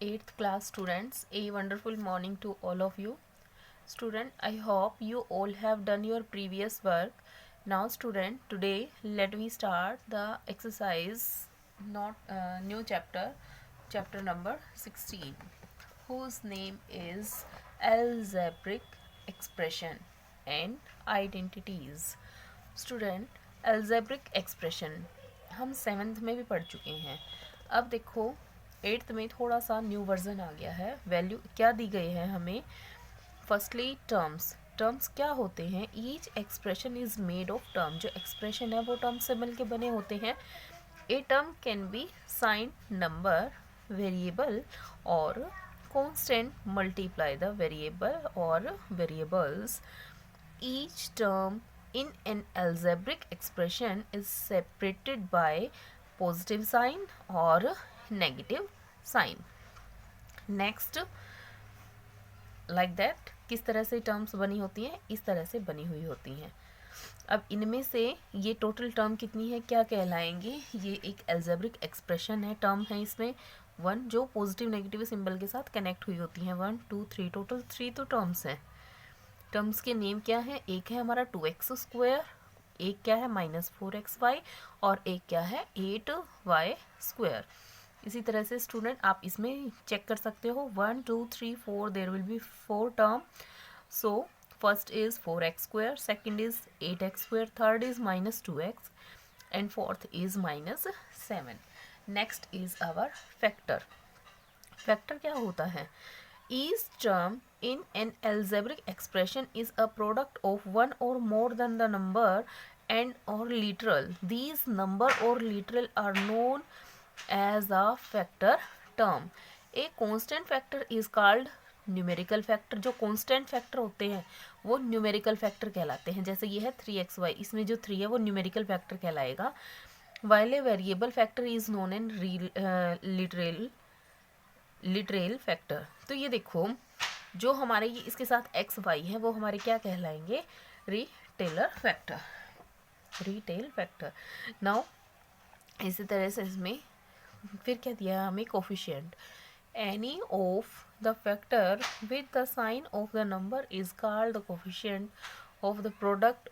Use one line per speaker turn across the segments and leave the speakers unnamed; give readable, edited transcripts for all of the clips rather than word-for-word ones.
8th class students, a wonderful morning to all of you. Student, I hope you all have done your previous work. Now student, today let me start the exercise, not new chapter number 16, whose name is algebraic expression and identities. Student, algebraic expression हम 7th में भी पढ़ चुके हैं. अब देखो 8th में थोड़ा सा न्यू वर्जन आ गया है. वैल्यू क्या दी गई है हमें? फर्स्टली टर्म्स क्या होते हैं? Each expression is made of term. जो एक्सप्रेशन है वो टर्म से मिल के बने होते हैं. A term can be sign, number, variable और constant. Multiply the variable or variables. Each term in an algebraic expression is separated by positive sign or negative sign. Next, like that, किस तरह से टर्म्स बनी होती हैं? इस तरह से बनी हुई होती हैं. अब इनमें से ये टोटल टर्म कितनी है, क्या कहलाएंगे? ये एक अलजेब्रिक एक्सप्रेशन है. टर्म है इसमें 1 जो पॉजिटिव नेगेटिव सिंबल के साथ कनेक्ट हुई होती हैं. 1 2 3, टोटल 3 तो टर्म्स हैं. टर्म्स के नेम क्या है? एक है हमारा 2x², एक क्या है -4xy और एक क्या है 8y². इसी तरह से स्टूडेंट आप इसमें चेक कर सकते हो. 1 2 3 4, there will be 4 term. So first is 4x², second is 8x², third is -2x and fourth is -7. Next is our factor. Factor क्या होता है? Each term in an algebraic expression is a product of one or more than the number and or literal. These number or literal are known as a factor term. A constant factor is called numerical factor. जो constant factor होते हैं वो numerical factor कहलाते हैं. जैसे ये है 3xy, इसमें जो 3 है वो numerical factor कहलाएगा. While a variable factor is known as literal factor. तो ये देखो जो हमारे ये इसके साथ एक्स वाई है वो हमारे क्या कहलाएंगे? Retail factor. नाउ इसी तरह से इसमें फिर क्या दिया हमें? Coefficient. Any of the factor with the sign of the number is called the coefficient of the product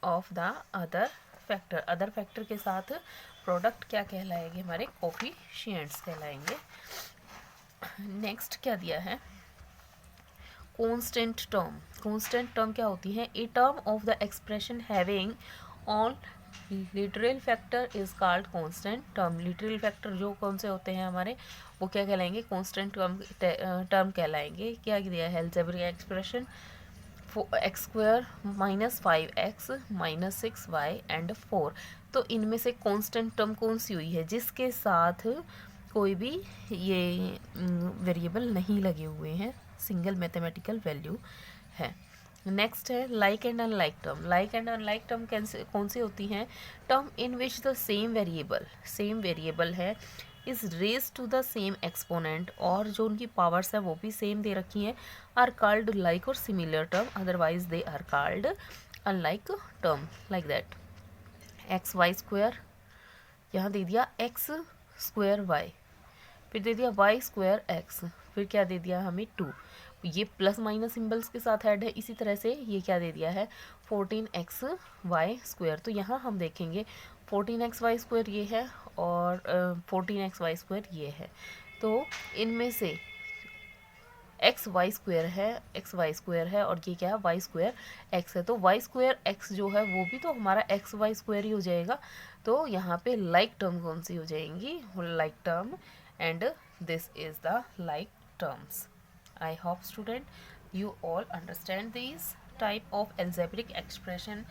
of the other factor. Other factor के साथ प्रोडक्ट क्या कहलाएंगे? हमारे कोफिशिएंट्स कहलाएंगे. नेक्स्ट क्या दिया है? Constant term. कांस्टेंट टर्म क्या होती है? A term of the expression having on literal factor is called constant term. Literal factor जो कौन से होते हैं हमारे वो क्या कहलाएंगे? कांस्टेंट टर्म कहलाएंगे. क्या दिया है? Algebraic expression x² -5x -6y and 4. तो इनमें से कांस्टेंट टर्म कौन सी हुई है? जिसके साथ कोई भी ये वेरिएबल नहीं लगे हुए हैं, सिंगल मैथमेटिकल वैल्यू है. नेक्स्ट है like and unlike term. Like and unlike term कौन सी होती हैं? Term in which the same variable है is raise to the same exponent और जो उनकी पावर्स है वो भी सेम दे रखी हैं, आर कॉल्ड लाइक और similar term. Otherwise they are called unlike term. Like that xy², यहाँ दे दिया x²y, फिर दे दिया y²x, फिर क्या दे दिया हमें 2. ये प्लस माइनस सिंबल्स के साथ ऐड है. इसी तरह से ये क्या दे दिया है? 14xy². तो यहाँ हम देखेंगे 14xy² ये है और 14xy² ये है. तो इनमें से xy² है और ये क्या है? y²x है. तो y²x जो है वो भी तो हमारा xy² ही हो जाएगा. तो यहाँ पे लाइक टर्म कौन सी हो जाएंगी? Like term. and this is the like terms. I hope student you all understand these type of algebraic expression.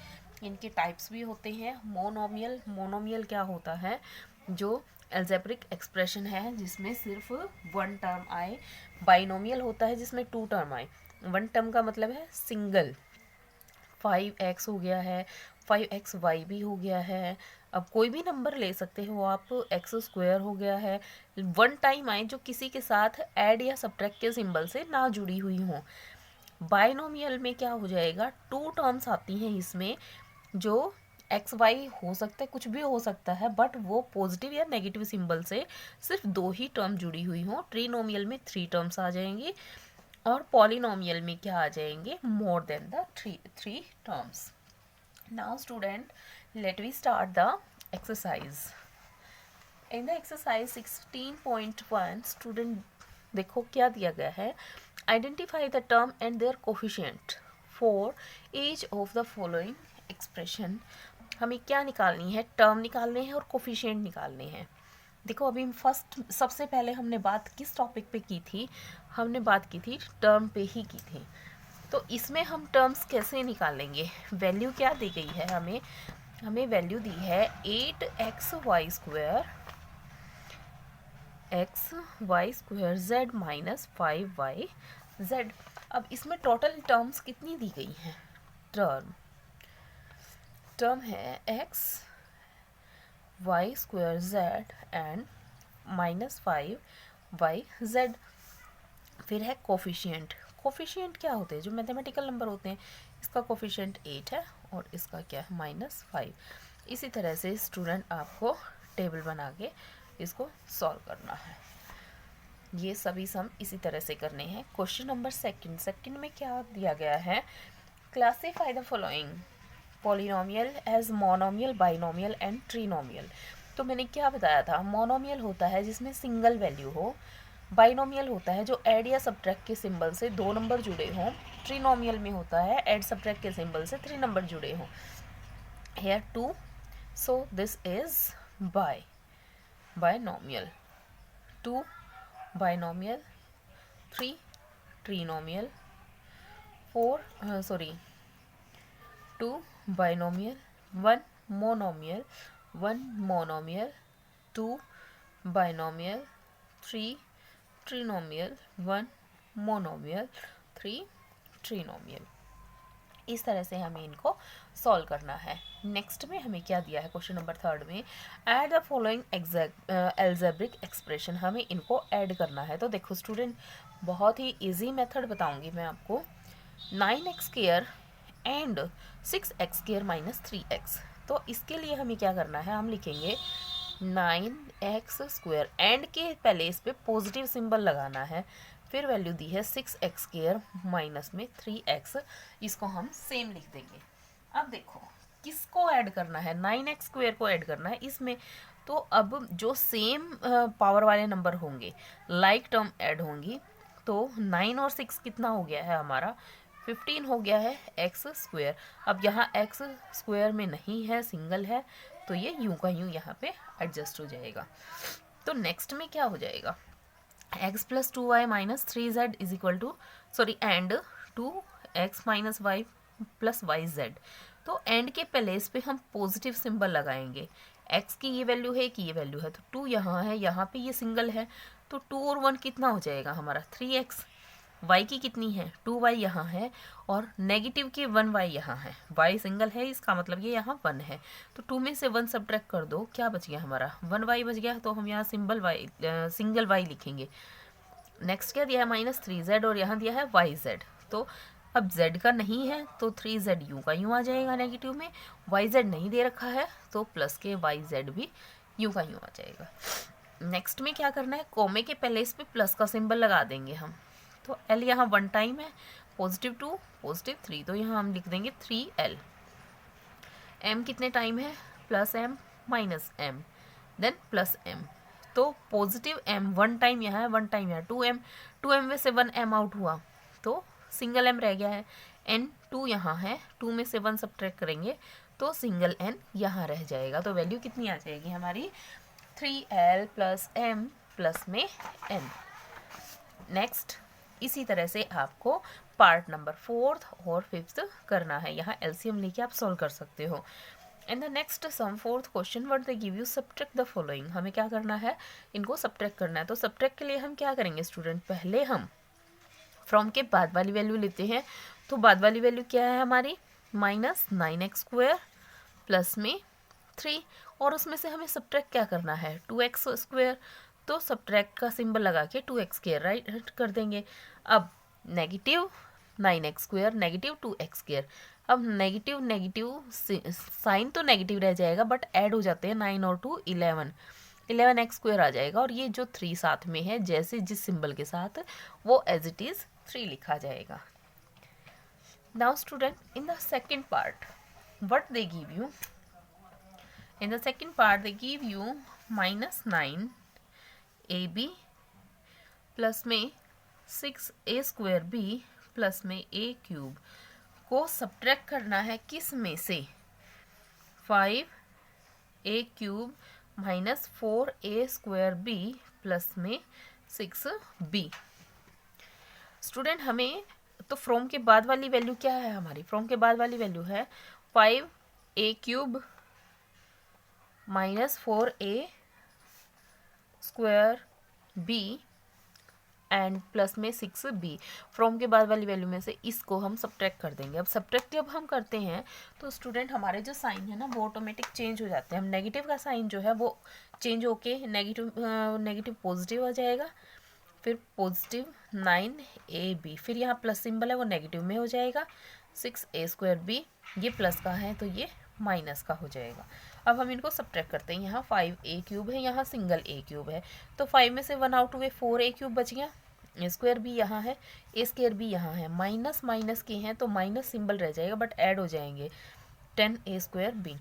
इनके टाइप्स भी होते हैं. मोनोमियल क्या होता है? जो algebraic expression है जिसमें सिर्फ 1 टर्म आए. बाइनोमियल होता है जिसमें 2 टर्म आए. 1 टर्म का मतलब है सिंगल. 5x हो गया है, 5xy भी हो गया है. अब कोई भी नंबर ले सकते हो आप. x² हो गया है. 1 टाइम आए जो किसी के साथ ऐड या सब्ट्रैक्ट के सिंबल से ना जुड़ी हुई हो. बाइनोमियल में क्या हो जाएगा? 2 टर्म्स आती हैं इसमें जो एक्स वाई हो सकता है, कुछ भी हो सकता है, बट वो पॉजिटिव या नेगेटिव सिंबल से सिर्फ 2 ही टर्म जुड़ी हुई हों। ट्रीनोमियल में 3 टर्म्स आ जाएंगी और पॉलिनोमियल में क्या आ जाएंगे, more than the three terms. Now student, let we start the exercise. In the exercise 16.1 student देखो क्या दिया गया है, identify the term and their coefficient for each of the following expression. हमें क्या निकालनी है, टर्म निकालने हैं और कोफिशिएंट निकालने हैं। देखो अभी फर्स्ट सबसे पहले हमने बात किस टॉपिक पे की थी, हमने बात की थी टर्म पे ही की थी। तो इसमें हम टर्म्स कैसे निकालेंगे, वैल्यू क्या दी गई है हमें वैल्यू दी है 8xy² z माइनस 5yz। अब इसमें टोटल टर्म्स कितनी दी गई हैं, टर्म है xy² z and minus 5yz। फिर है कोफिशिएंट क्या होते हैं, जो मैथमेटिकल नंबर होते हैं, इसका कोफिशिएंट 8 है और इसका क्या है -5। इसी तरह से स्टूडेंट आपको टेबल बना के इसको सॉल्व करना है। ये सभी सम इसी तरह से करने हैं। क्वेश्चन नंबर सेकंड में क्या दिया गया है, classify the following polynomial as monomial, binomial and trinomial. तो मैंने क्या बताया था, मोनोमियल होता है जिसमें सिंगल वैल्यू हो, बाइनोमियल होता है जो ऐड या सब्ट्रैक्ट के सिंबल से 2 नंबर जुड़े हों, ट्रीनोमियल में होता है ऐड सब्ट्रैक्ट के सिंबल से 3 नंबर जुड़े हों। Here 2, so this is binomial, 2 binomial, 3 trinomial, 2 binomial, 1 monomial, 2 binomial, 3 trinomial, 1 monomial, 3 trinomial. इस तरह से हमें इनको सॉल्व करना है। नेक्स्ट में हमें क्या दिया है, क्वेश्चन नंबर 3 में add the following algebraic expression, हमें इनको ऐड करना है। तो देखो स्टूडेंट, बहुत ही इजी मेथड बताऊंगी मैं आपको। 9x² and 6x² minus 3x। तो इसके लिए हमें क्या करना है, हम लिखेंगे 9x² एंड के पहले इस पे पॉजिटिव सिंबल लगाना है, फिर वैल्यू दी है 6x² माइनस में 3x, इसको हम सेम लिख देंगे। अब देखो किसको ऐड करना है, 9x² को ऐड करना है इसमें। तो अब जो सेम पावर वाले नंबर होंगे, लाइक टर्म ऐड होंगी, तो 9 और 6 कितना हो गया है हमारा, 15 हो गया है x²। अब यहाँ x² में नहीं है, सिंगल है, तो ये यूं का यूं यहाँ पे एडजस्ट हो जाएगा। तो नेक्स्ट में क्या हो जाएगा, x plus 2y minus 3z is equal to and 2x minus y plus yz। तो एंड के प्लेस पे हम पॉजिटिव सिंबल लगाएंगे। x की ये वैल्यू है कि ये वैल्यू है, तो 2 यहाँ है, यहाँ पे ये सिंगल है, तो 2 और 1 कितना हो जाएगा हमारा 3x। y की कितनी है 2y यहाँ है, और नेगेटिव की 1y यहाँ है, y सिंगल है, इसका मतलब ये यहाँ 1 है, तो 2 में से 1 सब्ट्रैक्ट कर दो, क्या बच गया हमारा 1y बच गया, तो हम यहाँ सिंगल y लिखेंगे। नेक्स्ट क्या दिया है -3z और यहाँ दिया है yz। तो अब z का नहीं है तो 3z यूं का यूं आ जाएगा नेगेटिव में, yz नहीं दे रखा है तो प्लस के yz भी यूं का यूं आ जाएगा। नेक्स्ट में क्या करना है, कोमे के पहले इस पे प्लस का सिंबल लगा देंगे हम। तो l यहाँ 1 टाइम है, +2 +3, तो यहाँ हम लिख देंगे 3l। m कितने टाइम है, +m -m देन +m। तो पॉजिटिव m 1 टाइम यहाँ है, 1 टाइम यहाँ, 2m में से 1m आउट हुआ तो सिंगल m रह गया है। n 2 यहाँ है, 2 में से 1 सब्ट्रैक्ट करेंगे तो सिंगल n यहाँ रह जाएगा। तो वैल्यू कितनी आ जाएगी हमारी 3l + m प्लस में n। नेक्स्ट इसी तरह से आपको पार्ट नंबर 4th और 5th करना है, यहाँ एलसीएम लेके आप सॉल्व कर सकते हो। In the next sum 4th question what they give you, subtract the following, हमें क्या करना है, इनको सब्ट्रैक्ट करना है। तो सब्ट्रैक्ट के लिए हम क्या करेंगे स्टूडेंट, पहले हम फ्रॉम के बाद वाली वैल्यू लेते हैं। तो बाद वाली वैल्यू क्या है हमारी -9x² प्लस में 3, और उसमें से हमें सब्ट्रैक्ट क्या करना है 2x²। तो सब्ट्रैक्ट का सिंबल लगा के 2x² राइट कर देंगे। अब नेगेटिव 9x², नेगेटिव 2x²। अब नेगेटिव नेगेटिव साइन तो नेगेटिव रह जाएगा, बट ऐड हो जाते हैं 9 और 2 11, 11x² आ जाएगा। और ये जो 3 साथ में है, जैसे जिस सिंबल के साथ, वो एज इट इज़ 3 लिखा जाएगा। Now student, in the second part what they give you, in the second part they give you -9ab plus में 6a² प्लस में a³ को सब्ट्रैक्ट करना है किस में से, 5a³ माइनस 4a² प्लस में 6b। स्टूडेंट, हमें तो फ्रॉम के बाद वाली वैल्यू क्या है हमारी, फ्रॉम के बाद वाली वैल्यू है 5a³ minus 4a² and plus में 6b। फ्रॉम के बाद वाली वैल्यू में से इसको हम सब्ट्रैक्ट कर देंगे। अब सब्ट्रैक्ट जब हम करते हैं तो स्टूडेंट हमारे जो साइन है ना वो ऑटोमेटिक चेंज हो जाते हैं। हम नेगेटिव का साइन जो है वो चेंज होके नेगेटिव पॉजिटिव आ जाएगा, फिर पॉजिटिव 9ab, फिर यहाँ प्लस सिंबल है वो नेगेटिव में हो जाएगा, 6a²b ये प्लस का है तो ये माइनस का हो जाएगा। अब हम इनको सब्ट्रैक्ट करते हैं। यहाँ 5a³ है, यहाँ सिंगल a³ है, तो 5 में से 1 आउट हुए 4a³ बच गया, a² भी यहाँ है, a² भी यहाँ है, माइनस माइनस के हैं तो माइनस सिंबल रह जाएगा बट ऐड हो जाएंगे, 10a²b,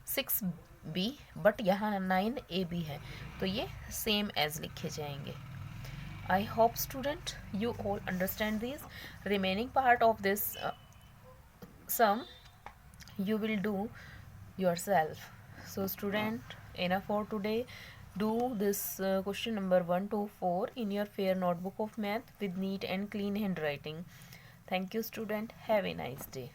6b, बट यहाँ 9ab है तो ये सेम एज लिखे जाएंगे। I hope student you all understand this. Remaining part of this sum you will do yourself. So student, enough for today. Do this question number 1 to 4 in your fair notebook of math with neat and clean handwriting. Thank you student. Have a nice day.